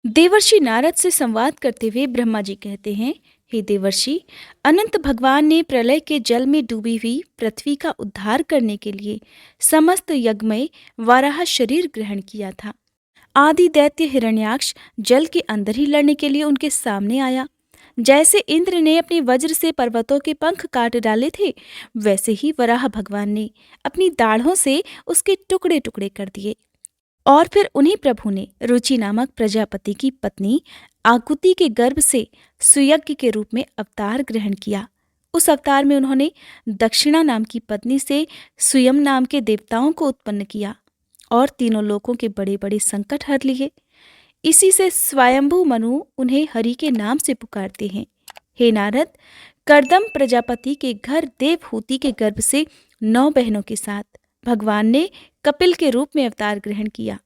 देवर्षि नारद से संवाद करते हुए ब्रह्मा जी कहते हैं, हे देवर्षि, अनंत भगवान ने प्रलय के जल में डूबी हुई पृथ्वी का उद्धार करने के लिए समस्त यज्ञमय वाराह शरीर ग्रहण किया था। आदि दैत्य हिरण्याक्ष जल के अंदर ही लड़ने के लिए उनके सामने आया। जैसे इंद्र ने अपने वज्र से पर्वतों के पंख काट डाले थे, वैसे ही वराह भगवान ने अपनी दाढ़ों से उसके टुकड़े टुकड़े कर दिए। और फिर उन्हीं प्रभु ने रुचि नामक प्रजापति की पत्नी आकुति के गर्भ से सुयज्ञ के रूप में अवतार ग्रहण किया। उस अवतार में उन्होंने दक्षिणा नाम की पत्नी से सुयम नाम के देवताओं को उत्पन्न किया और तीनों लोकों के बड़े बड़े संकट हर लिए। इसी से स्वयंभू मनु उन्हें हरि के नाम से पुकारते हैं। हे नारद, कर्दम प्रजापति के घर देवहूति के गर्भ से 9 बहनों के साथ भगवान ने कपिल के रूप में अवतार ग्रहण किया।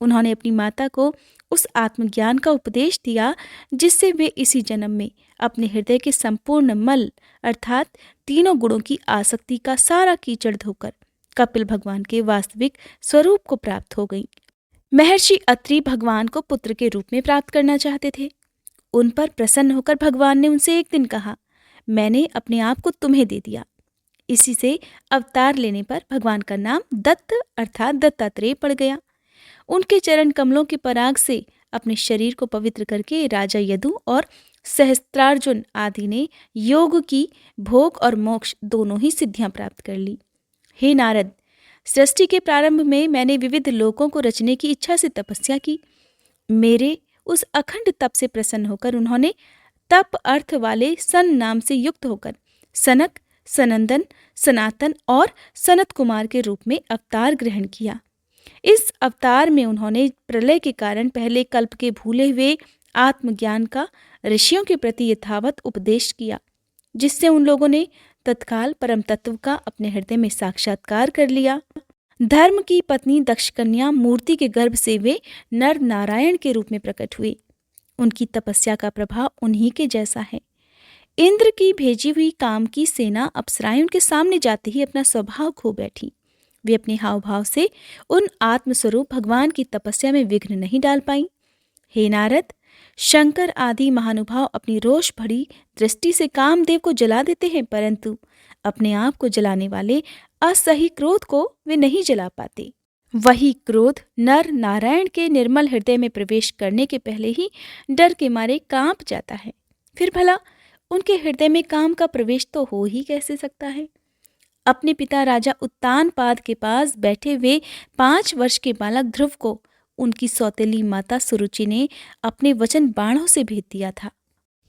उन्होंने अपनी माता को उस आत्मज्ञान का उपदेश दिया जिससे वे इसी जन्म में अपने हृदय के संपूर्ण मल अर्थात तीनों गुणों की आसक्ति का सारा कीचड़ धोकर कपिल भगवान के वास्तविक स्वरूप को प्राप्त हो गईं। महर्षि अत्रि भगवान को पुत्र के रूप में प्राप्त करना चाहते थे। उन पर प्रसन्न होकर भगवान ने उनसे एक दिन कहा, मैंने अपने आप को तुम्हें दे दिया। इसी से अवतार लेने पर भगवान का नाम दत्त अर्थात दत्तात्रेय पड़ गया। उनके चरण कमलों के पराग से अपने शरीर को पवित्र करके राजा यदु और सहस्त्रार्जुन आदि ने योग की भोग और मोक्ष दोनों ही सिद्धियां प्राप्त कर ली। हे नारद, सृष्टि के प्रारंभ में मैंने विविध लोकों को रचने की इच्छा से तपस्या की। मेरे उस अखंड तप से प्रसन्न होकर उन्होंने तप अर्थ वाले सन नाम से युक्त होकर सनक, सनंदन, सनातन और सनत कुमार के रूप में अवतार ग्रहण किया। इस अवतार में उन्होंने प्रलय के कारण पहले कल्प के भूले हुए आत्मज्ञान का ऋषियों के प्रति यथावत उपदेश किया, जिससे उन लोगों ने तत्काल परम तत्व का अपने हृदय में साक्षात्कार कर लिया। धर्म की पत्नी दक्ष कन्या मूर्ति के गर्भ से वे नर नारायण के रूप में प्रकट हुए। उनकी तपस्या का प्रभाव उन्हीं के जैसा है। इंद्र की भेजी हुई काम की सेना अप्सराएं उनके सामने जाते ही अपना स्वभाव खो बैठी। वे अपने हाव भाव से उन आत्मस्वरूप भगवान की तपस्या में विघ्न नहीं डाल पाई। हे नारद, शंकर आदि महानुभाव अपनी रोष भरी दृष्टि से कामदेव को जला देते हैं, परंतु अपने आप को जलाने वाले असही क्रोध को वे नहीं जला पाते। वही क्रोध नर नारायण के निर्मल हृदय में प्रवेश करने के पहले ही डर के मारे कांप जाता है। फिर भला उनके हृदय में काम का प्रवेश तो हो ही कैसे सकता है। अपने पिता राजा उत्तानपाद के पास बैठे हुए 5 वर्ष के बालक ध्रुव को उनकी सौतेली माता सुरुचि ने अपने वचन बाणों से भेद दिया था।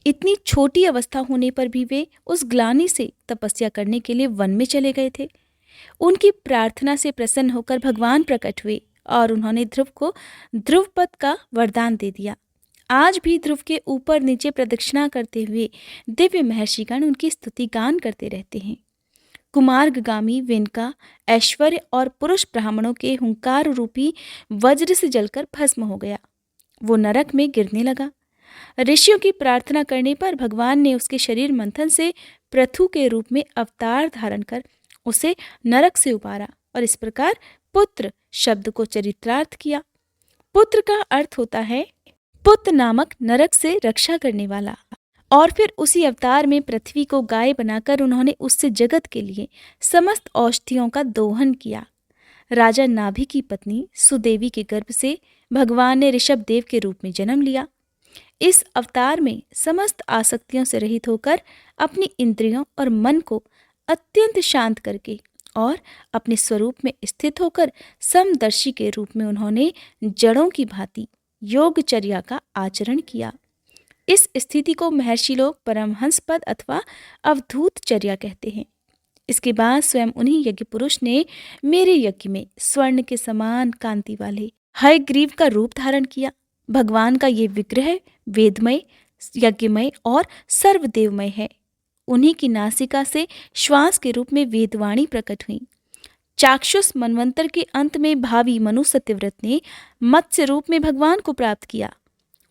इतनी छोटी अवस्था होने पर भी वे उस ग्लानि से तपस्या करने के लिए वन में चले गए थे। उनकी प्रार्थना से प्रसन्न होकर भगवान प्रकट हुए और उन्होंने ध्रुव को ध्रुवपद का वरदान दे दिया। आज भी ध्रुव के ऊपर नीचे प्रदक्षिणा करते हुए दिव्य महर्षिगण उनकी स्तुति गान करते रहते हैं। कुमार्गामी विनका ऐश्वर्य और पुरुष ब्राह्मणों के हुंकार रूपी वज्र से जलकर भस्म हो गया। वो नरक में गिरने लगा। ऋषियों की प्रार्थना करने पर भगवान ने उसके शरीर मंथन से पृथु के रूप में अवतार धारण कर उसे नरक से उबारा और इस प्रकार पुत्र शब्द को चरित्रार्थ किया। पुत्र का अर्थ होता है पुत्र नामक नरक से रक्षा करने वाला। और फिर उसी अवतार में पृथ्वी को गाय बनाकर उन्होंने उससे जगत के लिए समस्त औषधियों का दोहन किया। राजा नाभि की पत्नी सुदेवी के गर्भ से भगवान ने ऋषभ देव के रूप में जन्म लिया। इस अवतार में समस्त आसक्तियों से रहित होकर अपनी इंद्रियों और मन को अत्यंत शांत करके और अपने स्वरूप में स्थित होकर समदर्शी के रूप में उन्होंने जड़ों की भांति योगचर्या का आचरण किया। इस स्थिति को महर्षि लोग परमहंस पद अथवा अवधूत चर्या कहते हैं। इसके बाद स्वयं उन्हीं यज्ञ पुरुष ने मेरे यज्ञ में स्वर्ण के समान कांति वाले हयग्रीव का रूप धारण किया। भगवान का ये विग्रह वेदमय, यज्ञमय और सर्वदेवमय है। उन्हीं की नासिका से श्वास के रूप में वेदवाणी प्रकट हुई। चाक्षुष मनवंतर के अंत में भावी मनु सत्यव्रत ने मत्स्य रूप में भगवान को प्राप्त किया।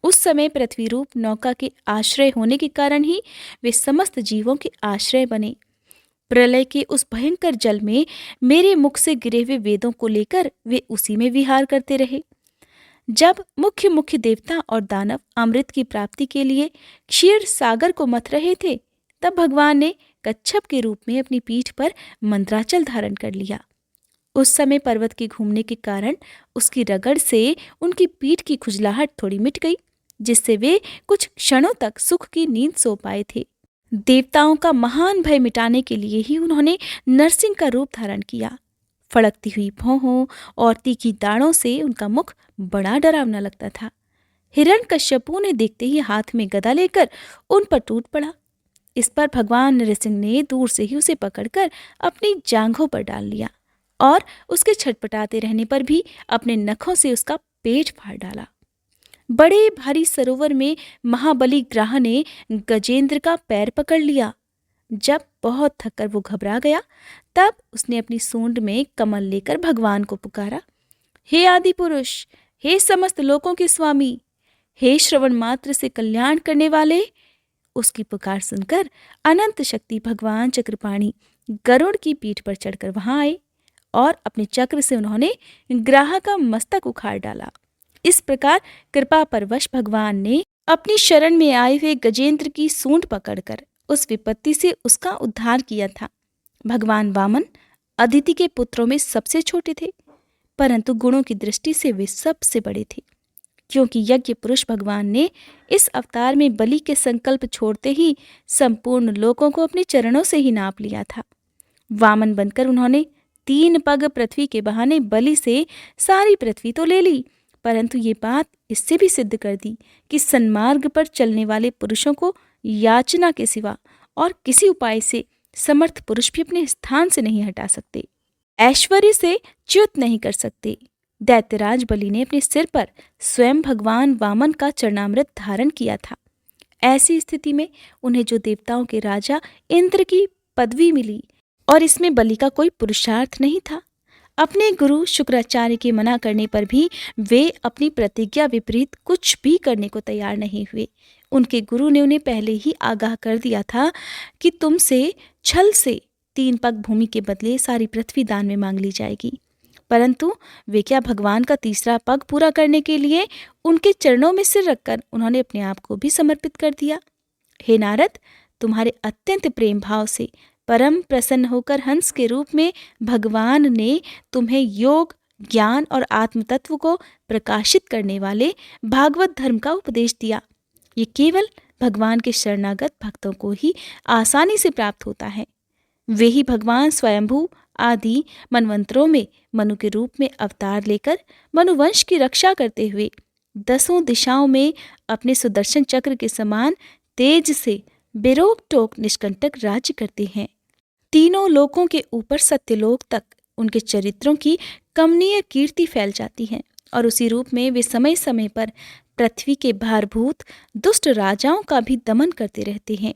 उस समय पृथ्वी रूप नौका के आश्रय होने के कारण ही वे समस्त जीवों के आश्रय बने। प्रलय के उस भयंकर जल में मेरे मुख से गिरे हुए वेदों को लेकर वे उसी में विहार करते रहे। जब मुख्य मुख्य देवता और दानव अमृत की प्राप्ति के लिए क्षीर सागर को मथ रहे थे, तब भगवान ने कच्छप के रूप में अपनी पीठ पर मंदराचल धारण कर लिया। उस समय पर्वत के घूमने के कारण उसकी रगड़ से उनकी पीठ की खुजलाहट थोड़ी मिट गई, जिससे वे कुछ क्षणों तक सुख की नींद सो पाए थे। देवताओं का महान भय मिटाने के लिए ही उन्होंने नरसिंह का रूप धारण किया। फड़कती हुई भौहों और तीखी दाढ़ों से उनका मुख बड़ा डरावना लगता था। हिरण्यकश्यपु ने देखते ही हाथ में गदा लेकर उन पर टूट पड़ा। इस पर भगवान नरसिंह ने दूर से ही उसे पकड़कर अपनी जांघों पर डाल लिया और उसके छटपटाते रहने पर भी अपने नखों से उसका पेट फाड़ डाला। बड़े भारी सरोवर में महाबली ग्राह ने गजेंद्र का पैर पकड़ लिया। जब बहुत थककर वो घबरा गया, तब उसने अपनी सूंड में कमल लेकर भगवान को पुकारा, हे आदि पुरुष, हे समस्त लोकों के स्वामी, हे श्रवण मात्र से कल्याण करने वाले। उसकी पुकार सुनकर अनंत शक्ति भगवान चक्रपाणी गरुड़ की पीठ पर चढ़कर वहां आए और अपने चक्र से उन्होंने ग्राह का मस्तक उखाड़ डाला। इस प्रकार कृपा परवश भगवान ने अपनी शरण में आए हुए गजेंद्र की सूंड पकड़कर उस विपत्ति से उसका उद्धार किया था। भगवान वामन अदिति के पुत्रों में सबसे छोटे थे, परंतु गुणों की दृष्टि से वे सबसे बड़े थे, क्योंकि यज्ञ पुरुष भगवान ने इस अवतार में बलि के संकल्प छोड़ते ही संपूर्ण लोकों को अपने चरणों से ही नाप लिया था। वामन बनकर उन्होंने 3 पग पृथ्वी के बहाने बलि से सारी पृथ्वी तो ले ली, परंतु ये बात इससे भी सिद्ध कर दी कि सन्मार्ग पर चलने वाले पुरुषों को याचना के सिवा और किसी उपाय से समर्थ पुरुष भी अपने स्थान से नहीं हटा सकते, ऐश्वर्य से च्युत नहीं कर सकते। दैत्यराज बलि ने अपने सिर पर स्वयं भगवान वामन का चरणामृत धारण किया था। ऐसी स्थिति में उन्हें जो देवताओं के राजा इंद्र की पदवी मिली, और इसमें बलि का कोई पुरुषार्थ नहीं था। अपने गुरु शुक्राचार्य के मना करने पर भी वे अपनी प्रतिज्ञा विपरीत कुछ भी करने को तैयार नहीं हुए। उनके गुरु ने उन्हें पहले ही आगाह कर दिया था कि तुमसे छल से 3 पग भूमि के बदले सारी पृथ्वी दान में मांग ली जाएगी, परंतु वे क्या भगवान का तीसरा पग पूरा करने के लिए उनके चरणों में सिर रखकर उन्होंने अपने आप को भी समर्पित कर दिया। हे नारद, तुम्हारे अत्यंत प्रेम भाव से परम प्रसन्न होकर हंस के रूप में भगवान ने तुम्हें योग, ज्ञान और आत्म तत्व को प्रकाशित करने वाले भागवत धर्म का उपदेश दिया। ये केवल भगवान के शरणागत भक्तों को ही आसानी से प्राप्त होता है। वे ही भगवान स्वयंभू आदि मनवंतरों में मनु के रूप में अवतार लेकर मनुवंश की रक्षा करते हुए 10 दिशाओं में अपने सुदर्शन चक्र के समान तेज से बेरोक टोक निष्कंटक राज्य करते हैं। तीनों लोकों के ऊपर सत्यलोक तक उनके चरित्रों की कमनीय कीर्ति फैल जाती है, और उसी रूप में वे समय समय पर पृथ्वी के भारभूत दुष्ट राजाओं का भी दमन करते रहते हैं।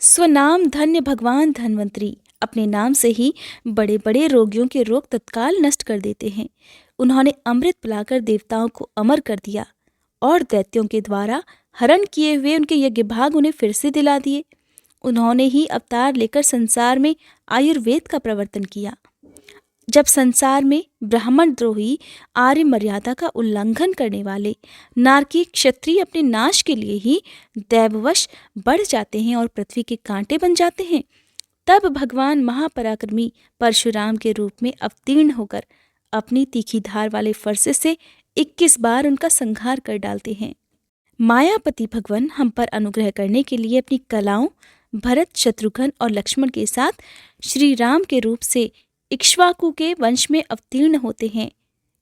स्वनाम धन्य भगवान धन्वंतरी अपने नाम से ही बड़े बड़े रोगियों के रोग तत्काल नष्ट कर देते हैं। उन्होंने अमृत पिलाकर देवताओं को अमर कर दिया और दैत्यों के द्वारा हरण किए हुए उनके यज्ञ भाग उन्हें फिर से दिला दिए। उन्होंने ही अवतार लेकर संसार में आयुर्वेद का प्रवर्तन किया। जब संसार में ब्राह्मण द्रोही आर्य मर्यादा का उल्लंघन करने वाले नारकीय क्षत्रिय अपने नाश के लिए ही दैववश बढ़ जाते हैं और पृथ्वी के कांटे बन जाते हैं, तब भगवान महापराक्रमी परशुराम के रूप में अवतीर्ण होकर अपनी तीखी धार वाले फरसे से 21 बार उनका संहार कर डालते हैं। मायापति भगवान हम पर अनुग्रह करने के लिए अपनी कलाओं भरत, शत्रुघ्न और लक्ष्मण के साथ श्री राम के रूप से इक्ष्वाकु के वंश में अवतीर्ण होते हैं।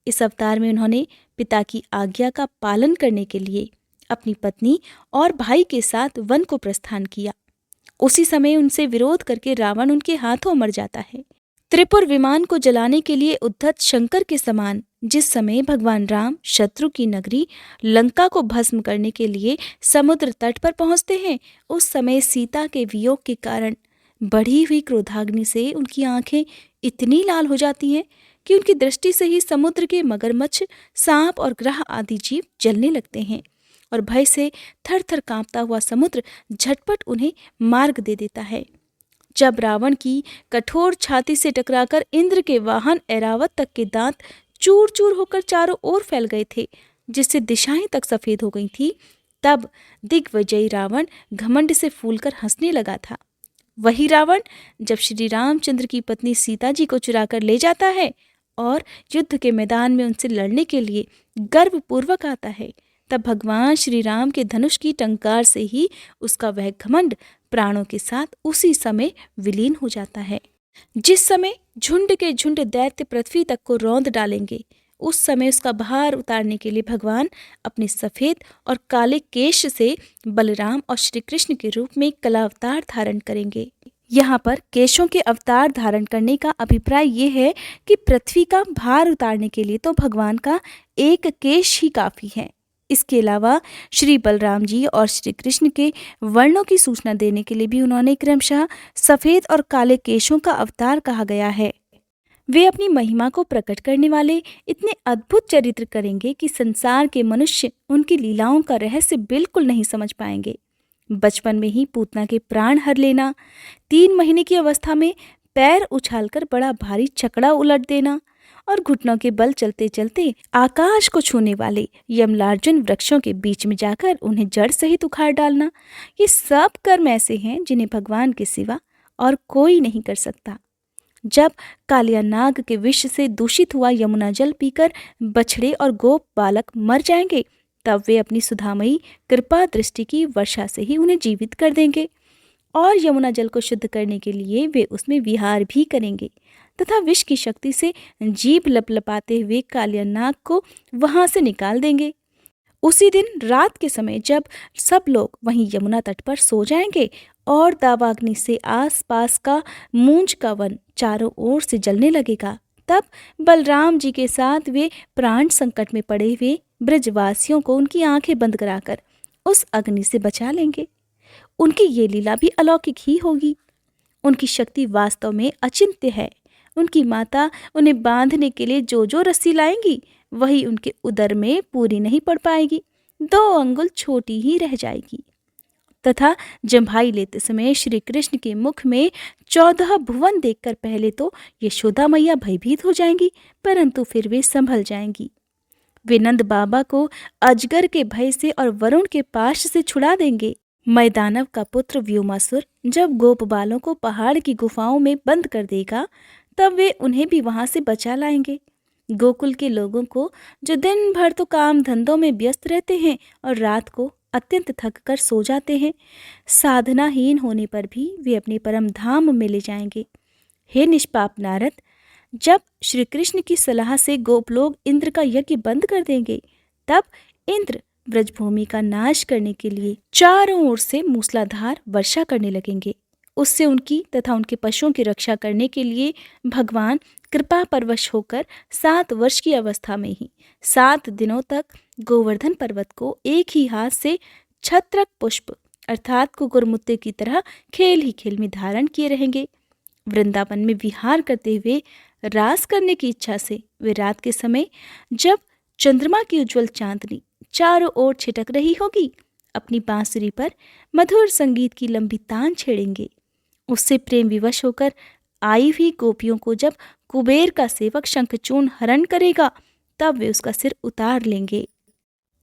इस अवतार में उन्होंने पिता की आज्ञा का पालन करने के लिए अपनी पत्नी और भाई के साथ वन को प्रस्थान किया। उसी समय उनसे विरोध करके रावण उनके हाथों मर जाता है। त्रिपुर विमान को जलाने के लिए उद्धत शंकर के समान जिस समय भगवान राम शत्रु की नगरी लंका को भस्म करने के लिए समुद्र तट पर पहुंचते हैं, उस समय सीता के वियोग के कारण बढ़ी हुई क्रोधाग्नि से उनकी आंखें इतनी लाल हो जाती हैं कि उनकी दृष्टि से ही समुद्र के मगरमच्छ, सांप और ग्रह आदि जीव जलने लगते हैं, और भय से थर थर कांपता हुआ समुद्र झटपट उन्हें मार्ग दे देता है। जब रावण की कठोर छाती से टकराकर इंद्र के वाहन ऐरावत तक के दांत चूर चूर होकर चारों ओर फैल गए थे, जिससे दिशाएं तक सफेद हो गई थी, तब दिग्विजयी रावण घमंड से फूलकर हंसने लगा था। वही रावण जब श्री रामचंद्र की पत्नी सीता जी को चुराकर ले जाता है और युद्ध के मैदान में उनसे लड़ने के लिए गर्वपूर्वक आता है, तब भगवान श्री राम के धनुष की टंकार से ही उसका वह घमंड प्राणों के साथ उसी समय विलीन हो जाता है। जिस समय झुंड के झुंड दैत्य पृथ्वी तक को रौंद डालेंगे, उस समय उसका भार उतारने के लिए भगवान अपने सफेद और काले केश से बलराम और श्री कृष्ण के रूप में कला अवतार धारण करेंगे। यहाँ पर केशों के अवतार धारण करने का अभिप्राय ये है कि पृथ्वी का भार उतारने के लिए तो भगवान का एक केश ही काफी है। इसके अलावा श्री बलराम जी और श्री कृष्ण के वर्णों की सूचना देने के लिए भी उन्होंने क्रमशः सफेद और काले केशों का अवतार कहा गया है। वे अपनी महिमा को प्रकट करने वाले इतने अद्भुत चरित्र करेंगे कि संसार के मनुष्य उनकी लीलाओं का रहस्य बिल्कुल नहीं समझ पाएंगे। बचपन में ही पूतना के प्राण हर लेना, 3 महीने की अवस्था में पैर उछालकर बड़ा भारी चकड़ा उलट देना और घुटनों के बल चलते चलते आकाश को छूने वाले यमलार्जुन वृक्षों के बीच में जाकर उन्हें जड़ सहित उखाड़ डालना, ये सब कर्म ऐसे हैं जिन्हें भगवान के सिवा और कोई नहीं कर सकता। जब कालिया नाग के विष से दूषित हुआ यमुना जल पीकर बछड़े और गोप बालक मर जाएंगे, तब वे अपनी सुधामयी कृपा दृष्टि की वर्षा से ही उन्हें जीवित कर देंगे और यमुना जल को शुद्ध करने के लिए वे उसमें विहार भी करेंगे तथा विष की शक्ति से जीभ लपलपाते हुए कालिया नाग को वहां से निकाल देंगे। उसी दिन रात के समय जब सब लोग वहीं यमुना तट पर सो जाएंगे और दावाग्नि से आसपास का मूंज का वन चारों ओर से जलने लगेगा, तब बलराम जी के साथ वे प्राण संकट में पड़े हुए ब्रजवासियों को उनकी आंखें बंद कराकर उस अग्नि से बचा लेंगे। उनकी ये लीला भी अलौकिक ही होगी। उनकी शक्ति वास्तव में अचिंत्य है। उनकी माता उन्हें बांधने के लिए जो जो रस्सी लाएंगी, वही उनके उदर में पूरी नहीं पड़ पाएगी, 2 अंगुल छोटी ही रह जाएगी। तथा जम्भाई लेते समय श्री कृष्ण के मुख में 14 भुवन देखकर पहले तो यशोदा मैया भयभीत हो जाएंगी, परंतु फिर वे संभल जाएंगी। वे नंद बाबा को अजगर के भय से और वरुण के पाश से छुड़ा देंगे। मैदानव का पुत्र व्योमासुर जब गोप बालों को पहाड़ की गुफाओं में बंद कर देगा, तब वे उन्हें भी वहां से बचा लाएंगे। गोकुल के लोगों को जो दिन भर तो काम धंधों में व्यस्त रहते हैं और रात को अत्यंत थक कर सो जाते हैं, साधनाहीन होने पर भी वे अपने परम धाम में ले जाएंगे। हे निष्पाप नारद, जब श्री कृष्ण की सलाह से गोप लोग इंद्र का यज्ञ बंद कर देंगे, तब इंद्र ब्रजभूमि का नाश करने के लिए चारों ओर से मूसलाधार वर्षा करने लगेंगे। उससे उनकी तथा उनके पशुओं की रक्षा करने के लिए भगवान कृपा परवश होकर 7 वर्ष की अवस्था में ही 7 दिनों तक गोवर्धन पर्वत को एक ही हाथ से छत्रक पुष्प अर्थात कुकुरमुत्ते की तरह खेल ही खेल में धारण किए रहेंगे। वृंदावन में विहार करते हुए रास करने की इच्छा से वे रात के समय जब चंद्रमा की उज्जवल चांदनी चारों ओर छिटक रही होगी, अपनी बांसुरी पर मधुर संगीत की लंबी तान छेड़ेंगे। उससे प्रेम विवश होकर आई हुई गोपियों को जब कुबेर का सेवक शंखचूर्ण हरण करेगा, तब वे उसका सिर उतार लेंगे।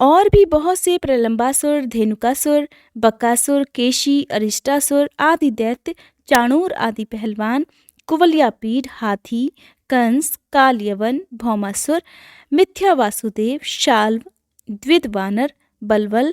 और भी बहुत से प्रलंबासुर, धेनुकासुर, बकासुर, केशी, अरिष्टासुर आदि दैत्य, चाणूर आदि पहलवान, कुवलयापीड, हाथी, कंस, कालयवन, भौमासुर, मिथ्या वासुदेव, शाल्व, द्विदवानर, बलवल,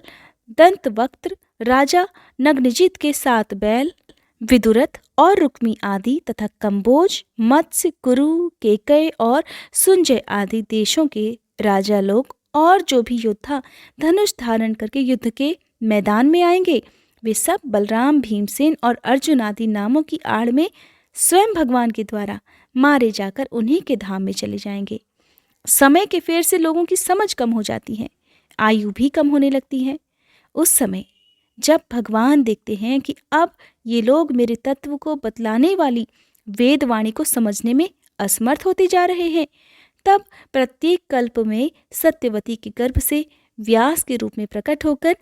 दंतवक्त्र, राजा नग्नजित के 7 बैल, विदुरथ और रुक्मी आदि तथा कंबोज, मत्स्य, कुरु, केकय और सुंजय आदि देशों के राजा लोग और जो भी योद्धा धनुष धारण करके युद्ध के मैदान में आएंगे, वे सब बलराम, भीमसेन और अर्जुन आदि नामों की आड़ में स्वयं भगवान के द्वारा मारे जाकर उन्हीं के धाम में चले जाएंगे। समय के फेर से लोगों की समझ कम हो जाती है, आयु भी कम होने लगती है। उस समय जब भगवान देखते हैं कि अब ये लोग मेरे तत्व को बतलाने वाली वेदवाणी को समझने में असमर्थ होते जा रहे हैं, तब प्रत्येक कल्प में सत्यवती के गर्भ से व्यास के रूप में प्रकट होकर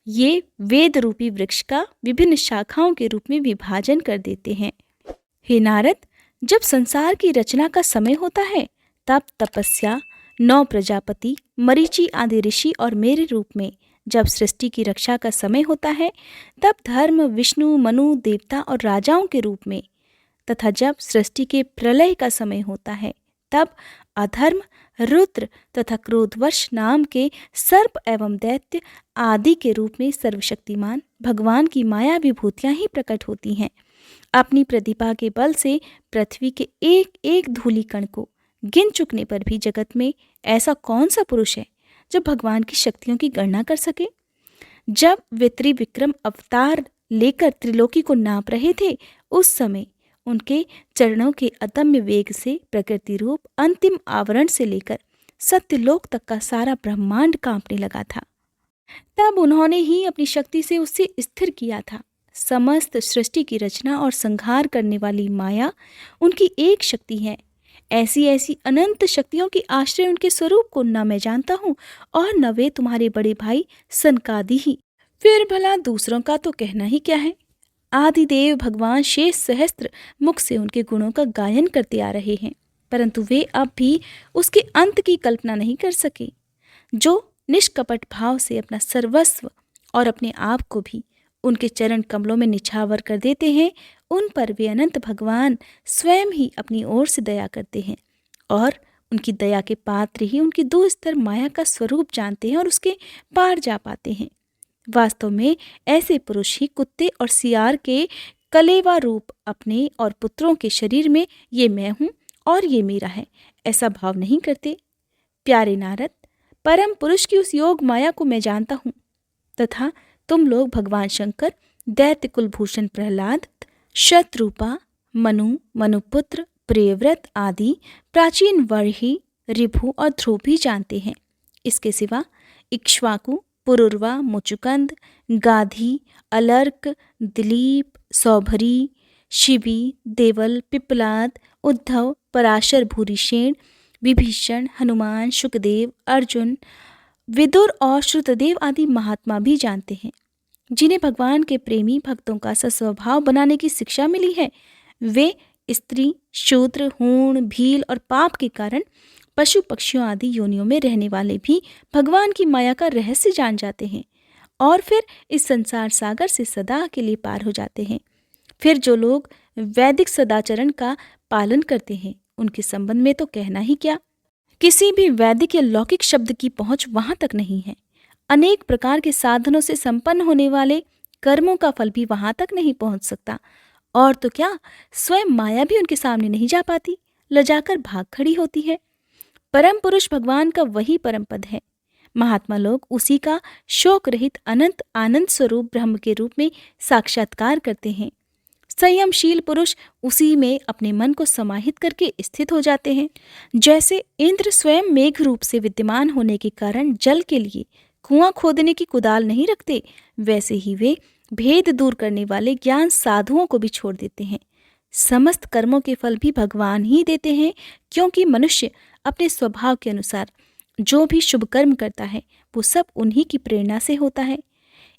ये वेद रूपी वृक्ष का विभिन्न शाखाओं के रूप में विभाजन कर देते हैं। हे नारद, जब संसार की रचना का समय होता है, तब तपस्या, 9 प्रजापति, मरीचि आदि ऋषि और मेरे रूप में जब सृष्टि की रक्षा का समय होता है, तब धर्म, विष्णु, मनु, देवता और राजाओं के रूप में, तथा जब सृष्टि के प्रलय का समय होता है, तब अधर्म, रुद्र तथा क्रोधवश नाम के सर्प एवं दैत्य आदि के रूप में सर्वशक्तिमान भगवान की माया विभूतियां ही प्रकट होती हैं। अपनी प्रतिभा के बल से पृथ्वी के एक एक धूलि कण को गिन चुकने पर भी जगत में ऐसा कौन सा पुरुष है जो भगवान की शक्तियों की गणना कर सके। जब वे त्रिविक्रम अवतार लेकर त्रिलोकी को नाप रहे थे, उस समय उनके चरणों के अदम्य वेग से प्रकृति रूप अंतिम आवरण से लेकर सत्यलोक तक का सारा ब्रह्मांड कांपने लगा था। तब उन्होंने ही अपनी शक्ति से उसे स्थिर किया था। समस्त सृष्टि की रचना और संहार करने वाली माया उनकी एक शक्ति है। ऐसी ऐसी अनंत शक्तियों की आश्रय उनके स्वरूप को न मैं जानता हूँ और न वे तुम्हारे बड़े भाई सनकादि ही। फिर भला दूसरों का तो कहना ही क्या है। आदिदेव भगवान शेष सहस्त्र मुख से उनके गुणों का गायन करते आ रहे हैं, परंतु वे अब भी उसके अंत की कल्पना नहीं कर सके। जो निष्कपट भाव से अपना सर्वस्व और अपने आप को भी उनके चरण कमलों में निछावर कर देते हैं, उन पर वे अनंत भगवान स्वयं ही अपनी ओर से दया करते हैं और उनकी दया के पात्र ही उनकी दो स्तर माया का स्वरूप जानते हैं और उसके पार जा पाते हैं। वास्तव में ऐसे पुरुष ही कुत्ते और सियार के कलेवा रूप अपने और पुत्रों के शरीर में ये मैं हूँ और ये मेरा है ऐसा भाव नहीं करते। प्यारे नारद, परम पुरुष की उस योग माया को मैं जानता हूँ तथा तुम लोग भगवान शंकर, दैत्य कुलभूषण प्रहलाद, शतरूपा, मनु, मनुपुत्र, प्रियव्रत आदि प्राचीन वर्ही, ऋभु और ध्रुव भी जानते हैं। इसके सिवा इक्ष्वाकु, पुरुरवा, मुचुकंद, गाधी, अलर्क, दिलीप, सौभरी, शिबी, देवल, पिपलाद, उद्धव, पराशर, भूरिशेन, विभीषण, हनुमान, शुकदेव, अर्जुन, विदुर और श्रुतदेव आदि महात्मा भी जानते हैं, जिन्हें भगवान के प्रेमी भक्तों का सस्वभाव बनाने की शिक्षा मिली है। वे स्त्री, शूद्र, हूण, भील और पाप के कारण पशु पक्षियों आदि योनियों में रहने वाले भी भगवान की माया का रहस्य जान जाते हैं और फिर इस संसार सागर से सदा के लिए पार हो जाते हैं। फिर जो लोग वैदिक सदाचरण का पालन करते हैं, उनके संबंध में तो कहना ही क्या। किसी भी वैदिक या लौकिक शब्द की पहुंच वहां तक नहीं है। अनेक प्रकार के साधनों से संपन्न होने वाले कर्मों का फल भी वहां तक नहीं पहुंच सकता, और तो क्या स्वयं माया भी उनके सामने नहीं जा पाती, लजाकर भाग खड़ी होती है। परम पुरुष भगवान का वही परम पद है। महात्मा लोग उसी का शोक रहित अनंत आनंद स्वरूप ब्रह्म के रूप में साक्षात्कार करते हैं। संयमशील पुरुष उसी में अपने मन को समाहित करके स्थित हो जाते हैं। जैसे इंद्र स्वयं मेघ रूप से विद्यमान होने के कारण जल के लिए कुआं खोदने की कुदाल नहीं रखते, वैसे ही वे भेद दूर करने वाले ज्ञान साधुओं को भी छोड़ देते हैं। समस्त कर्मों के फल भी भगवान ही देते हैं, क्योंकि मनुष्य अपने स्वभाव के अनुसार जो भी शुभ कर्म करता है वो सब उन्हीं की प्रेरणा से होता है।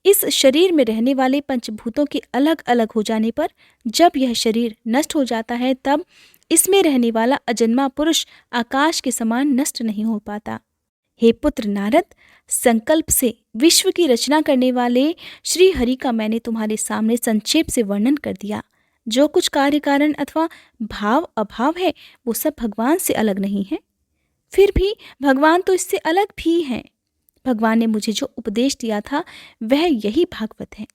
इस शरीर में रहने वाले पंचभूतों के अलग अलग हो जाने पर जब यह शरीर नष्ट हो जाता है, तब इसमें रहने वाला अजन्मा पुरुष आकाश के समान नष्ट नहीं हो पाता। हे पुत्र नारद, संकल्प से विश्व की रचना करने वाले श्री हरि का मैंने तुम्हारे सामने संक्षेप से वर्णन कर दिया। जो कुछ कार्य कारण अथवा भाव अभाव है वो सब भगवान से अलग नहीं है। फिर भी भगवान तो इससे अलग भी हैं। भगवान ने मुझे जो उपदेश दिया था वह यही भागवत है।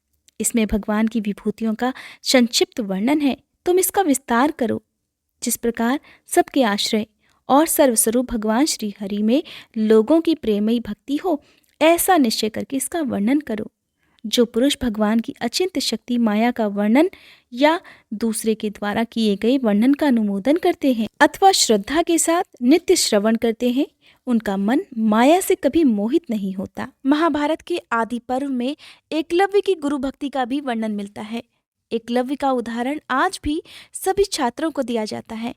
इसमें भगवान की विभूतियों का संक्षिप्त वर्णन है। तुम इसका विस्तार करो। जिस प्रकार सबके आश्रय और सर्वस्वरूप भगवान श्री हरि में लोगों की प्रेमयी भक्ति हो, ऐसा निश्चय करके इसका वर्णन करो। जो पुरुष भगवान की अचिंत्य शक्ति माया का वर्णन या दूसरे के द्वारा किए गए वर्णन का अनुमोदन करते हैं अथवा श्रद्धा के साथ नित्य श्रवण करते हैं, उनका मन माया से कभी मोहित नहीं होता। महाभारत के आदि पर्व में एकलव्य की गुरु भक्ति का भी वर्णन मिलता है। एकलव्य का उदाहरण आज भी सभी छात्रों को दिया जाता है।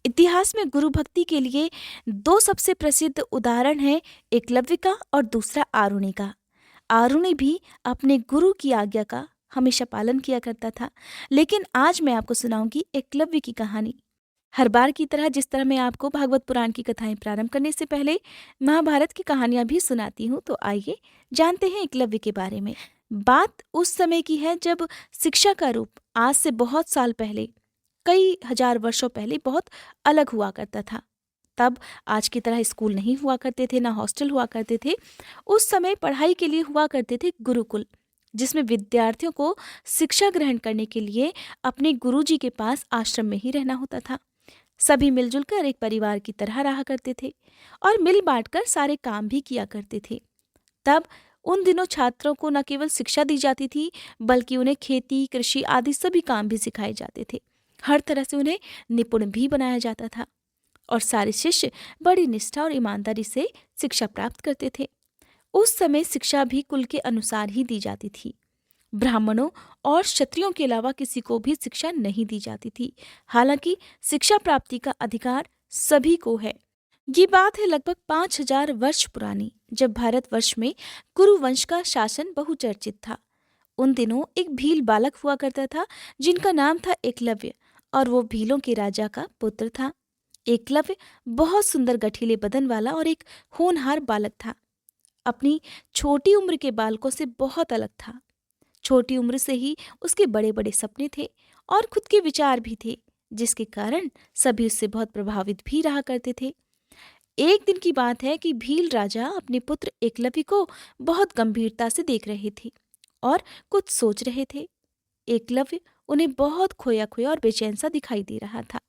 इतिहास में गुरु भक्ति के लिए दो सबसे प्रसिद्ध उदाहरण हैं, एकलव्य का और दूसरा आरुणि का। आरुणि भी अपने गुरु की आज्ञा का हमेशा पालन किया करता था, लेकिन आज मैं आपको सुनाऊंगी एकलव्य की कहानी। हर बार की तरह जिस तरह मैं आपको भागवत पुराण की कथाएं प्रारंभ करने से पहले महाभारत की कहानियां भी सुनाती हूँ, तो आइए जानते हैं एकलव्य के बारे में। बात उस समय की है जब शिक्षा का रूप आज से बहुत साल पहले, कई हजार वर्षों पहले बहुत अलग हुआ करता था। तब आज की तरह स्कूल नहीं हुआ करते थे, ना हॉस्टल हुआ करते थे। उस समय पढ़ाई के लिए हुआ करते थे गुरुकुल, जिसमें विद्यार्थियों को शिक्षा ग्रहण करने के लिए अपने गुरुजी के पास आश्रम में ही रहना होता था। सभी मिलजुल कर एक परिवार की तरह रहा करते थे और मिल बांट कर सारे काम भी किया करते थे। तब उन दिनों छात्रों को न केवल शिक्षा दी जाती थी, बल्कि उन्हें खेती, कृषि आदि सभी काम भी सिखाए जाते थे। हर तरह से उन्हें निपुण भी बनाया जाता था और सारे शिष्य बड़ी निष्ठा और ईमानदारी से शिक्षा प्राप्त करते थे। उस समय शिक्षा भी कुल के अनुसार ही दी जाती थी। ब्राह्मणों और क्षत्रियों के अलावा किसी को भी शिक्षा नहीं दी जाती थी। हालांकि शिक्षा प्राप्ति का अधिकार सभी को है। ये बात है लगभग 5000 वर्ष पुरानी, जब भारतवर्ष में कुरु वंश का शासन बहुचर्चित था। उन दिनों एक भील बालक हुआ करता था जिनका नाम था एकलव्य, और वो भीलों के राजा का पुत्र था। एकलव्य बहुत सुंदर गठीले बदन वाला और एक होनहार बालक था। अपनी छोटी उम्र के बालकों से बहुत अलग था। छोटी उम्र से ही उसके बड़े बड़े सपने थे और खुद के विचार भी थे, जिसके कारण सभी उससे बहुत प्रभावित भी रहा करते थे। एक दिन की बात है कि भील राजा अपने पुत्र एकलव्य को बहुत गंभीरता से देख रहे थे और कुछ सोच रहे थे। एकलव्य उन्हें बहुत खोया खोया और बेचैन सा दिखाई दे रहा था।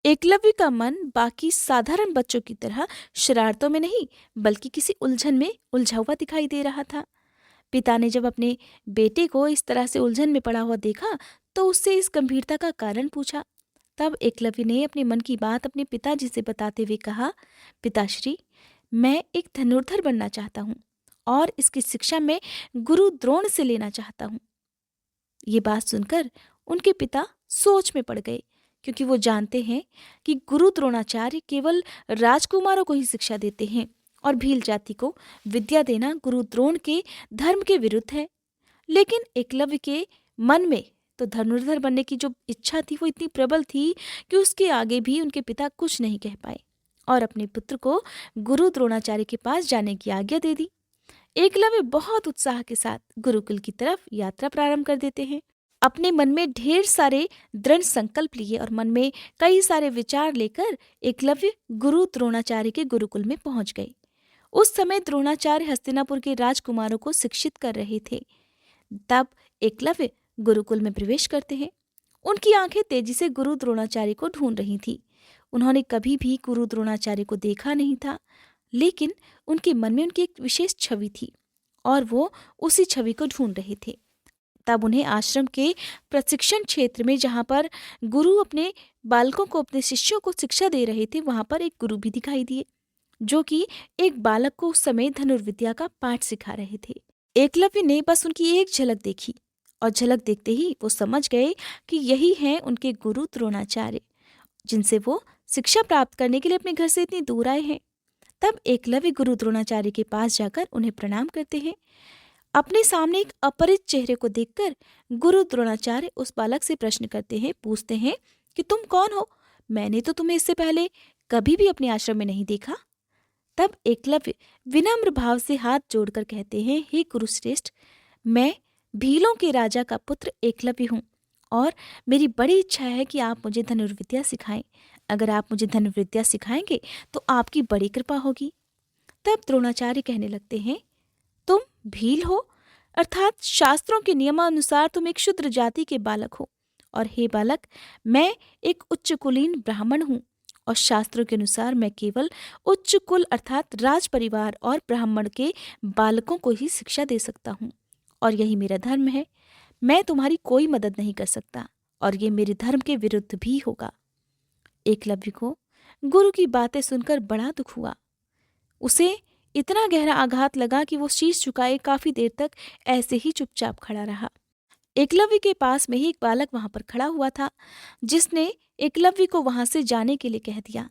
एकलव्य का मन बाकी साधारण बच्चों की तरह शरारतों में नहीं, बल्कि किसी उलझन में उलझा हुआ दिखाई दे रहा था। पिता ने जब अपने बेटे को इस तरह से उलझन में पड़ा हुआ देखा, तो उससे इस गंभीरता का कारण पूछा। तब एकलव्य ने अपने मन की बात अपने पिताजी से बताते हुए कहा, पिताश्री, मैं एक धनुर्धर बनना चाहता हूँ और इसकी शिक्षा मैं गुरु द्रोण से लेना चाहता हूँ। ये बात सुनकर उनके पिता सोच में पड़ गए, क्योंकि वो जानते हैं कि गुरु द्रोणाचार्य केवल राजकुमारों को ही शिक्षा देते हैं और भील जाति को विद्या देना गुरु द्रोण के धर्म के विरुद्ध है। लेकिन एकलव्य के मन में तो धनुर्धर बनने की जो इच्छा थी वो इतनी प्रबल थी कि उसके आगे भी उनके पिता कुछ नहीं कह पाए और अपने पुत्र को गुरु द्रोणाचार्य के पास जाने की आज्ञा दे दी। एकलव्य बहुत उत्साह के साथ गुरुकुल की तरफ यात्रा प्रारंभ कर देते हैं। अपने मन में ढेर सारे दृढ़ संकल्प लिए और मन में कई सारे विचार लेकर एकलव्य गुरु द्रोणाचार्य के गुरुकुल में पहुंच गए। उस समय द्रोणाचार्य हस्तिनापुर के राजकुमारों को शिक्षित कर रहे थे। तब एकलव्य गुरुकुल में प्रवेश करते हैं। उनकी आंखें तेजी से गुरु द्रोणाचार्य को ढूंढ रही थी। उन्होंने कभी भी गुरु द्रोणाचार्य को देखा नहीं था, लेकिन उनके मन में उनकी एक विशेष छवि थी और वो उसी छवि को ढूंढ रहे थे। तब उन्हें आश्रम के प्रशिक्षण क्षेत्र में, जहाँ पर गुरु अपने बालकों को, अपने शिष्यों को शिक्षा दे रहे थे, वहाँ पर एक गुरु भी दिखाई दिए, जो कि एक बालक को उस समय धनुर्विद्या का पाठ सिखा रहे थे। एकलव्य ने बस उनकी एक झलक देखी और झलक देखते ही वो समझ गए कि यही हैं उनके गुरु द्रोणाचार्य, जिनसे वो शिक्षा प्राप्त करने के लिए अपने घर से इतनी दूर आए हैं। तब एकलव्य गुरु द्रोणाचार्य के पास जाकर उन्हें प्रणाम करते हैं। अपने सामने एक अपरिचित चेहरे को देखकर गुरु द्रोणाचार्य उस बालक से प्रश्न करते हैं, पूछते हैं कि तुम कौन हो? मैंने तो तुम्हें इससे पहले कभी भी अपने आश्रम में नहीं देखा। तब एकलव्य विनम्र भाव से हाथ जोड़कर कहते हैं, हे गुरुश्रेष्ठ, मैं भीलों के राजा का पुत्र एकलव्य हूँ और मेरी बड़ी इच्छा है कि आप मुझे धनुर्विद्या सिखाएं। अगर आप मुझे धनुर्विद्या सिखाएंगे तो आपकी बड़ी कृपा होगी। तब द्रोणाचार्य कहने लगते हैं, तुम भील हो, अर्थात शास्त्रों के नियमानुसार तुम एक शूद्र जाति के बालक हो, और हे बालक, मैं एक उच्च कुलीन ब्राह्मण हूँ और शास्त्रों के अनुसार मैं केवल उच्च कुल अर्थात राज परिवार और ब्राह्मण के बालकों को ही शिक्षा दे सकता हूँ और यही मेरा धर्म है। मैं तुम्हारी कोई मदद नहीं कर सकता और ये मेरे धर्म के विरुद्ध भी होगा। एकलव्य को गुरु की बातें सुनकर बड़ा दुख हुआ। उसे इतना गहरा आघात लगा कि वो शीश झुकाए काफी देर तक ऐसे ही चुपचाप खड़ा रहा। एकलव्य के पास में ही एक बालक वहां पर खड़ा हुआ था, जिसने एकलव्य को वहां से जाने के लिए कह दिया।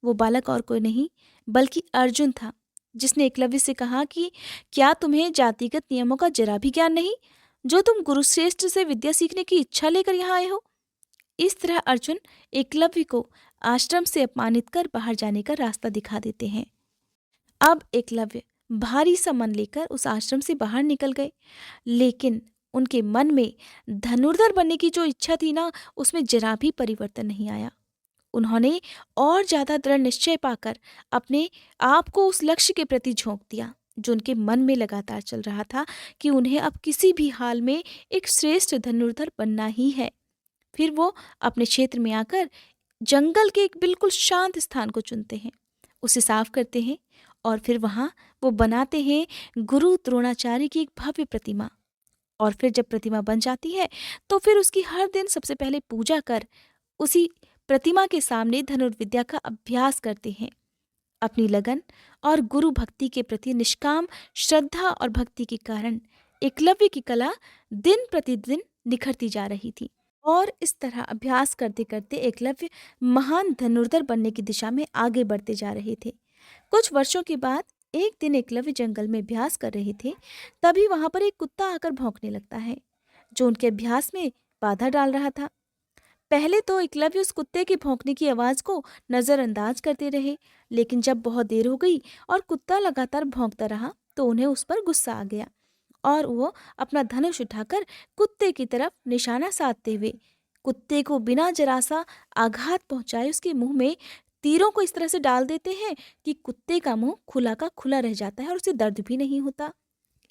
वो बालक और कोई नहीं बल्कि अर्जुन था, जिसने एकलव्य से कहा कि क्या तुम्हें जातिगत नियमों का जरा भी ज्ञान नहीं, जो तुम गुरुश्रेष्ठ से विद्या सीखने की इच्छा लेकर यहाँ आए हो? इस तरह अर्जुन एकलव्य को आश्रम से अपमानित कर बाहर जाने का रास्ता दिखा देते हैं। अब एकलव्य भारी सा मन लेकर उस आश्रम से बाहर निकल गए, लेकिन उनके मन में धनुर्धर बनने की जो इच्छा थी ना, उसमें जरा भी परिवर्तन नहीं आया। उन्होंने और ज्यादा दृढ़ निश्चय पाकर अपने आप को उस लक्ष्य के प्रति झोंक दिया जो उनके मन में लगातार चल रहा था कि उन्हें अब किसी भी हाल में एक श्रेष्ठ धनुर्धर बनना ही है। फिर वो अपने क्षेत्र में आकर जंगल के एक बिल्कुल शांत स्थान को चुनते हैं, उसे साफ करते हैं और फिर वहाँ वो बनाते हैं गुरु द्रोणाचार्य की एक भव्य प्रतिमा। और फिर जब प्रतिमा बन जाती है तो फिर उसकी हर दिन सबसे पहले पूजा कर उसी प्रतिमा के सामने धनुर्विद्या का अभ्यास करते हैं। अपनी लगन और गुरु भक्ति के प्रति निष्काम श्रद्धा और भक्ति के कारण एकलव्य की कला दिन प्रतिदिन निखरती जा रही थी। और इस तरह अभ्यास करते करते एकलव्य महान धनुर्धर बनने की दिशा में आगे बढ़ते जा रहे थे। कुछ वर्षों के बाद एक दिन एकलव्य जंगल में अभ्यास कर रहे थे, तभी वहां पर एक कुत्ता आकर भौंकने लगता है जो उनके अभ्यास में बाधा डाल रहा था। पहले तो एकलव्य उस कुत्ते के भौंकने की आवाज को नजरअंदाज करते रहे, लेकिन जब बहुत देर हो गई और कुत्ता लगातार भौंकता रहा तो उन्हें उस पर गुस्सा आ गया और वो अपना धनुष उठाकर कुत्ते की तरफ निशाना साधते हुए कुत्ते को बिना जरा सा आघात पहुंचाए उसके मुंह में तीरों को इस तरह से डाल देते हैं कि कुत्ते का मुंह खुला का खुला रह जाता है और उसे दर्द भी नहीं होता।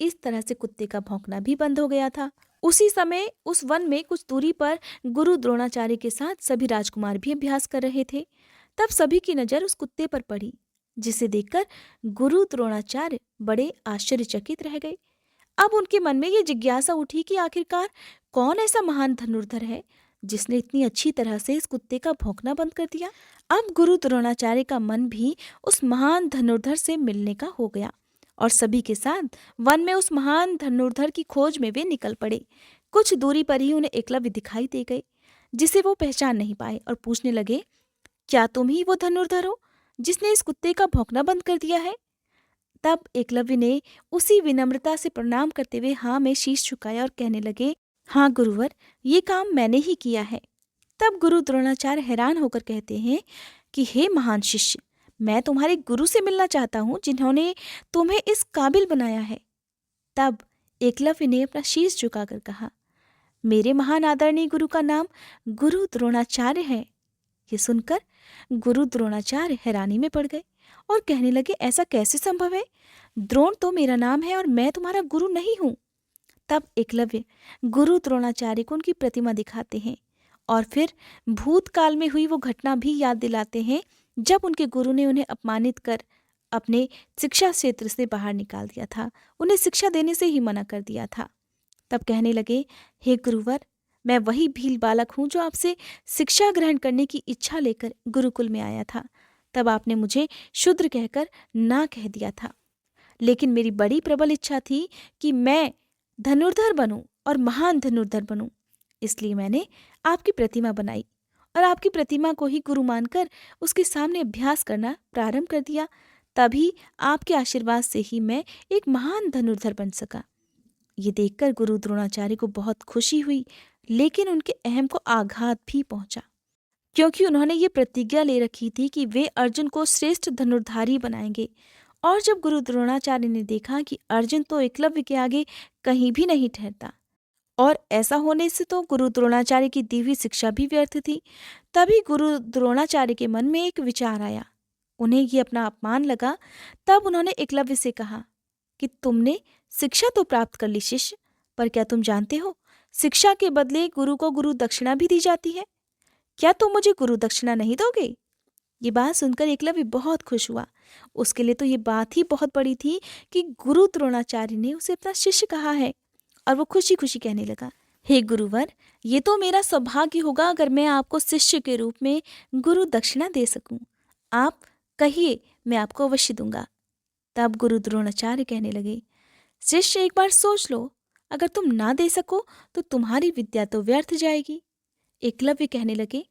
इस तरह से कुत्ते का भौंकना भी बंद हो गया था। उसी समय उस वन में कुछ दूरी पर गुरु द्रोणाचार्य के साथ सभी राजकुमार भी अभ्यास कर रहे थे। तब सभी की नजर उस कुत्ते पर पड़ी, जिसे देखकर गुरु द्रोणाचार्य बड़े आश्चर्यचकित रह गए। अब उनके मन में ये जिज्ञासा उठी कि आखिरकार कौन ऐसा महान धनुर्धर है जिसने इतनी अच्छी तरह से इस कुत्ते का भौंकना बंद कर दिया। अब गुरु द्रोणाचार्य का मन भी उस महान धनुर्धर से मिलने का हो गया और सभी के साथ वन में उस महान धनुर्धर की खोज में वे निकल पड़े। कुछ दूरी पर ही उन्हें एकलव्य दिखाई दे गए, जिसे वो पहचान नहीं पाए और पूछने लगे, क्या तुम ही वो धनुर्धर हो जिसने इस कुत्ते का भौंकना बंद कर दिया है? तब एकलव्य ने उसी विनम्रता से प्रणाम करते हुए हाँ में शीश झुकाया और कहने लगे, हाँ गुरुवर, ये काम मैंने ही किया है। तब गुरु द्रोणाचार्य हैरान होकर कहते हैं कि हे महान शिष्य, मैं तुम्हारे गुरु से मिलना चाहता हूँ जिन्होंने तुम्हें इस काबिल बनाया है। तब एकलव्य ने अपना शीश झुकाकर कहा, मेरे महान आदरणीय गुरु का नाम गुरु द्रोणाचार्य है। ये सुनकर गुरु द्रोणाचार्य हैरानी में पड़ गए और कहने लगे, ऐसा कैसे संभव है? द्रोण तो मेरा नाम है और मैं तुम्हारा गुरु नहीं हूं। तब एकलव्य गुरु द्रोणाचार्य को उनकी प्रतिमा दिखाते हैं और फिर भूतकाल में हुई वो घटना भी याद दिलाते हैं जब उनके गुरु ने उन्हें अपमानित कर अपने शिक्षा क्षेत्र से बाहर निकाल दिया था, उन्हें शिक्षा देने से ही मना कर दिया था। तब कहने लगे, हे गुरुवर, मैं वही भील बालक हूँ जो आपसे शिक्षा ग्रहण करने की इच्छा लेकर गुरुकुल में आया था। तब आपने मुझे शूद्र कहकर ना कह दिया था, लेकिन मेरी बड़ी प्रबल इच्छा थी कि मैं धनुर्धर बनूं और महान धनुर्धर बनूं। इसलिए मैंने आपकी प्रतिमा बनाई और आपकी प्रतिमा को ही गुरु मानकर उसके सामने अभ्यास करना प्रारंभ कर दिया। तभी आपके आशीर्वाद से ही मैं एक महान धनुर्धर बन सका। ये देखकर गुरु द्रोणाचार्य को बहुत खुशी हुई, लेकिन उनके अहम को आघात भी पहुंचा, क्योंकि उन्होंने ये प्रतिज्ञा ले रखी थी कि वे अर्जुन को श्रेष्ठ धनुर्धारी बनाएंगे। और जब गुरु द्रोणाचार्य ने देखा कि अर्जुन तो एकलव्य के आगे कहीं भी नहीं ठहरता और ऐसा होने से तो गुरु द्रोणाचार्य की दी हुई शिक्षा भी व्यर्थ थी, तभी गुरु द्रोणाचार्य के मन में एक विचार आया। उन्हें ये अपना अपमान लगा। तब उन्होंने एकलव्य से कहा कि तुमने शिक्षा तो प्राप्त कर ली शिष्य, पर क्या तुम जानते हो शिक्षा के बदले गुरु को गुरु दक्षिणा भी दी जाती है? क्या तुम मुझे गुरु दक्षिणा नहीं दोगे? ये बात सुनकर एकलव्य बहुत खुश हुआ। उसके लिए तो ये बात ही बहुत बड़ी थी कि गुरु द्रोणाचार्य ने उसे अपना शिष्य कहा है, और वो खुशी खुशी कहने लगा, हे गुरुवर, ये तो मेरा सौभाग्य होगा अगर मैं आपको शिष्य के रूप में गुरु दक्षिणा दे सकूं। आप कहिए, मैं आपको अवश्य दूंगा। तब गुरु द्रोणाचार्य कहने लगे, शिष्य एक बार सोच लो, अगर तुम ना दे सको तो तुम्हारी विद्या तो व्यर्थ जाएगी। एकलव्य कहने लगे,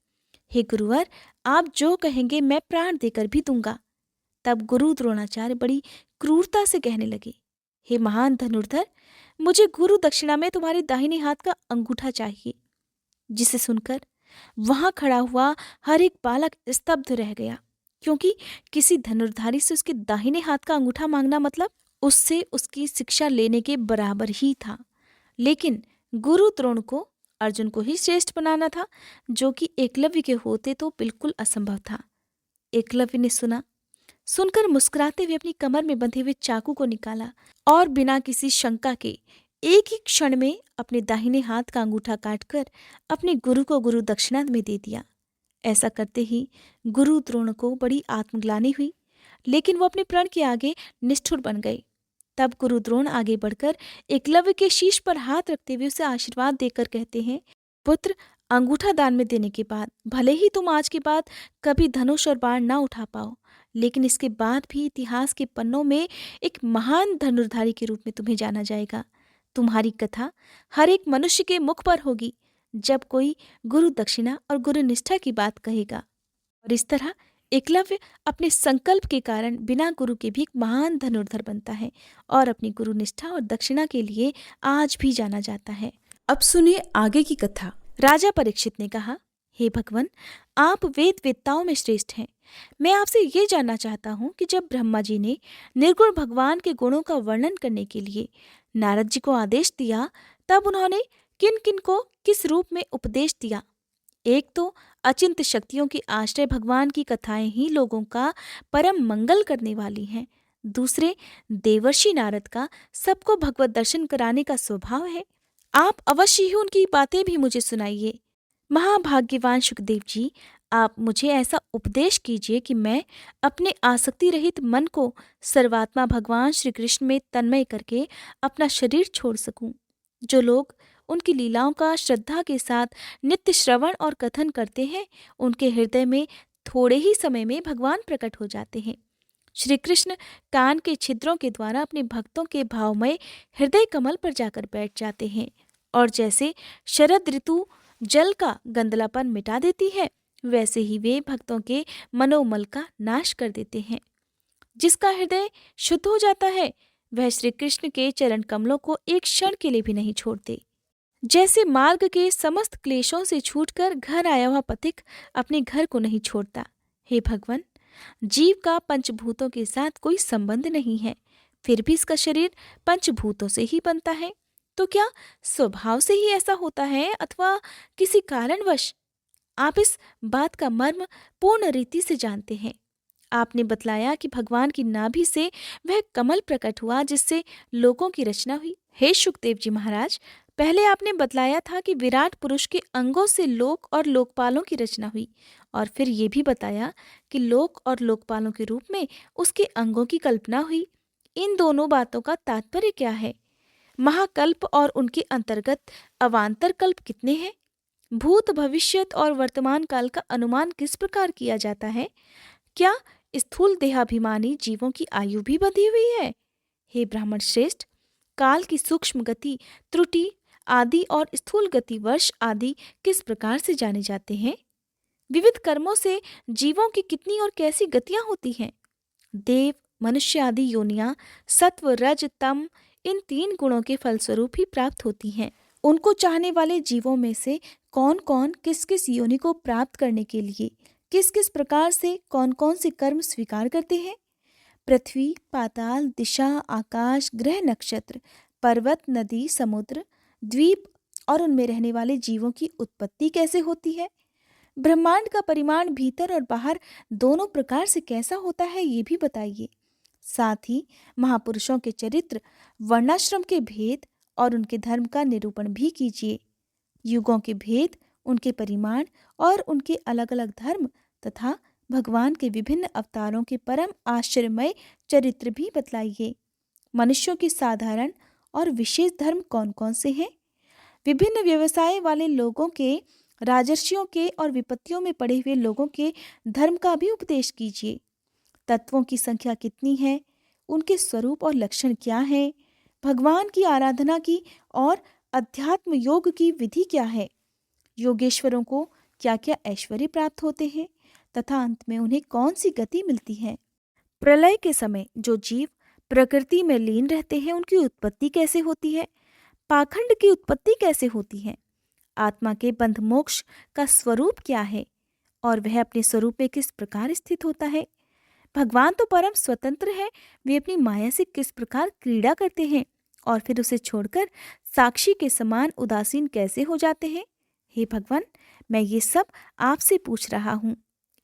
हे गुरुवर, आप जो कहेंगे मैं प्राण देकर भी दूंगा। तब गुरु द्रोणाचार्य बड़ी क्रूरता से कहने लगे, हे महान धनुर्धर, मुझे गुरु दक्षिणा में तुम्हारे दाहिने हाथ का अंगूठा चाहिए। जिसे सुनकर वहां खड़ा हुआ हर एक बालक स्तब्ध रह गया, क्योंकि किसी धनुर्धारी से उसके दाहिने हाथ का अंगूठा मांगना मतलब उससे उसकी शिक्षा लेने के बराबर ही था। लेकिन गुरु द्रोण को अर्जुन को ही श्रेष्ठ बनाना था, जो कि एकलव्य के होते तो बिल्कुल असंभव था। एकलव्य ने सुनकर मुस्कुराते हुए अपनी कमर में बंधे हुए चाकू को निकाला और बिना किसी शंका के एक ही क्षण में अपने दाहिने हाथ का अंगूठा काटकर अपने गुरु को गुरु दक्षिणा में दे दिया। ऐसा करते ही गुरु द्रोण को बड़ी आत्मग्लानि हुई, लेकिन वो अपने प्रण के आगे निष्ठुर बन गए। तब गुरु द्रोण आगे बढ़कर एकलव्य के शीश पर हाथ रखते हुए उसे आशीर्वाद देकर कहते हैं, पुत्र, अंगूठा दान में देने के बाद भले ही तुम आज के बाद कभी धनुष और बाण ना उठा पाओ, लेकिन इसके बाद भी इतिहास के पन्नों में एक महान धनुर्धारी के रूप में तुम्हें जाना जाएगा। तुम्हारी कथा हर एक मनुष्य के मुख पर होगी जब कोई गुरु दक्षिणा और गुरु निष्ठा की बात कहेगा। और इस तरह एकलव्य अपने संकल्प के कारण बिना गुरु के भी एक महान धनुर्धर बनता है और अपनी गुरु निष्ठा और दक्षिणा के लिए आज भी जाना जाता है। अब सुनिए आगे की कथा। राजा परीक्षित ने कहा, हे भगवान, आप वेद वेत्ताओं में श्रेष्ठ हैं। मैं आपसे ये जानना चाहता हूँ कि जब ब्रह्मा जी ने निर्गुण भगवान के गुणों का वर्णन करने के लिए नारद जी को आदेश दिया, तब उन्होंने किन किन को किस रूप में उपदेश दिया? एक तो अचिंत शक्तियों के आश्रय भगवान की कथाएं ही लोगों का परम मंगल करने वाली हैं। दूसरे, देवर्षि नारद का सबको भगवत दर्शन कराने का स्वभाव है। आप अवश्य ही उनकी बातें भी मुझे सुनाइए। महाभाग्यवान सुखदेव जी, आप मुझे ऐसा उपदेश कीजिए कि मैं अपने आसक्ति रहित मन को सर्वात्मा भगवान श्री कृष्ण में तन्मय करके अपना शरीर छोड़ सकूं। जो लोग उनकी लीलाओं का श्रद्धा के साथ नित्य श्रवण और कथन करते हैं, उनके हृदय में थोड़े ही समय में भगवान प्रकट हो जाते हैं। श्री कृष्ण कान के छिद्रों के द्वारा अपने भक्तों के भावमय हृदय कमल पर जाकर बैठ जाते हैं, और जैसे शरद ऋतु जल का गंदलापन मिटा देती है, वैसे ही वे भक्तों के मनोमल का नाश कर देते हैं। जिसका हृदय शुद्ध हो जाता है, वह श्री कृष्ण के चरण कमलों को एक क्षण के लिए भी नहीं छोड़ते। जैसे मार्ग के समस्त क्लेशों से छूटकर घर आया हुआ पथिक अपने घर को नहीं छोड़ता। हे भगवान, जीव का पंचभूतों के साथ कोई संबंध नहीं है, फिर भी इसका शरीर पंचभूतों से ही बनता है। तो क्या स्वभाव से ही ऐसा होता है अथवा किसी कारणवश? आप इस बात का मर्म पूर्ण रीति से जानते हैं। आपने बतलाया कि भगवान की नाभि से वह कमल प्रकट हुआ जिससे लोगों की रचना हुई। हे सुखदेव जी महाराज, पहले आपने बतलाया था कि विराट पुरुष के अंगों से लोक और लोकपालों की रचना हुई, और फिर ये भी बताया कि लोक और लोकपालों के रूप में उसके अंगों की कल्पना हुई। इन दोनों बातों का तात्पर्य क्या है? महाकल्प और उनके अंतर्गत अवान्तर कल्प कितने हैं? भूत, भविष्यत और वर्तमान काल का अनुमान किस प्रकार किया जाता है? क्या स्थूल देहाभिमानी जीवों की आयु भी बंधी हुई है? हे ब्राह्मण श्रेष्ठ, काल की सूक्ष्म गति, त्रुटि आदि और स्थूल गति वर्ष आदि किस प्रकार से जाने जाते हैं? विविध कर्मों से जीवों की कितनी और कैसी गतियां होती हैं? देव, मनुष्य आदि योनियां सत्व, रज, तम इन 3 गुणों के फलस्वरूप ही प्राप्त होती हैं। उनको चाहने वाले जीवों में से कौन कौन किस किस योनि को प्राप्त करने के लिए किस किस प्रकार से कौन कौन से कर्म स्वीकार करते हैं? पृथ्वी, पाताल, दिशा, आकाश, ग्रह, नक्षत्र, पर्वत, नदी, समुद्र, द्वीप और उनमें रहने वाले जीवों की उत्पत्ति कैसे होती है? ब्रह्मांड का परिमाण भीतर और बाहर दोनों प्रकार से कैसा होता है, ये भी बताइए। साथ ही महापुरुषों के चरित्र, वर्णाश्रम के भेद और उनके धर्म का निरूपण भी कीजिए। युगों के भेद, उनके परिमाण और उनके अलग अलग धर्म तथा भगवान के विभिन्न अवतारों के परम आश्चर्यमय चरित्र भी बतलाइए। मनुष्यों के साधारण और विशेष धर्म कौन कौन से हैं? विभिन्न व्यवसाय वाले लोगों के, राजर्षियों के और विपत्तियों में पड़े हुए लोगों के धर्म का भी उपदेश कीजिए। तत्वों की संख्या कितनी है? उनके स्वरूप और लक्षण क्या है? भगवान की आराधना की और अध्यात्म योग की विधि क्या है? योगेश्वरों को क्या क्या ऐश्वर्य प्राप्त होते हैं तथा अंत में उन्हें कौन सी गति मिलती है? प्रलय के समय जो जीव प्रकृति में लीन रहते हैं, उनकी उत्पत्ति कैसे होती है? पाखंड की उत्पत्ति कैसे होती है? आत्मा के बंध मोक्ष का स्वरूप क्या है और वह अपने स्वरूप में किस प्रकार स्थित होता है। भगवान तो परम स्वतंत्र है, वे अपनी माया से किस प्रकार क्रीड़ा करते हैं और फिर उसे छोड़कर साक्षी के समान उदासीन कैसे हो जाते हैं। हे भगवान, मैं ये सब आपसे पूछ रहा हूँ।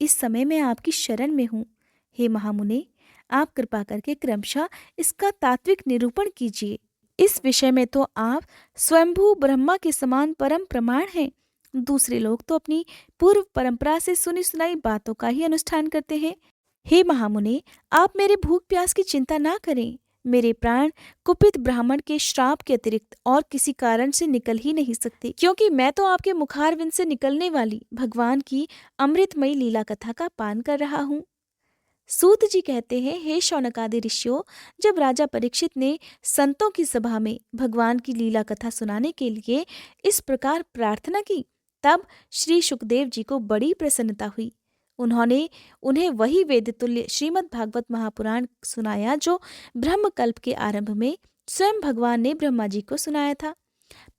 इस समय मैं आपकी शरण में हूँ। हे महामुने, आप कृपा करके क्रमशः इसका तात्विक निरूपण कीजिए। इस विषय में तो आप स्वयंभू ब्रह्मा के समान परम प्रमाण हैं। दूसरे लोग तो अपनी पूर्व परंपरा से सुनी सुनाई बातों का ही अनुष्ठान करते हैं। हे महामुने, आप मेरे भूख प्यास की चिंता ना करें। मेरे प्राण कुपित ब्राह्मण के श्राप के अतिरिक्त और किसी कारण से निकल ही नहीं सकते, क्योंकि मैं तो आपके मुखारविंद से निकलने वाली भगवान की अमृतमयी लीला कथा का पान कर रहा हूँ। सूत जी कहते हैं, हे शौनकादि ऋषियों, जब राजा परीक्षित ने संतों की सभा में भगवान की लीला कथा सुनाने के लिए इस प्रकार प्रार्थना की, तब श्री सुखदेव जी को बड़ी प्रसन्नता हुई। उन्होंने उन्हें वही वेद तुल्य श्रीमद् भागवत महापुराण सुनाया जो ब्रह्मकल्प के आरंभ में स्वयं भगवान ने ब्रह्मा जी को सुनाया था।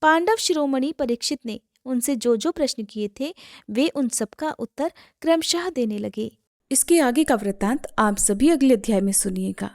पांडव शिरोमणि परीक्षित ने उनसे जो जो प्रश्न किए थे, वे उन सबका उत्तर क्रमशः देने लगे। इसके आगे का वृत्तांत आप सभी अगले अध्याय में सुनिएगा।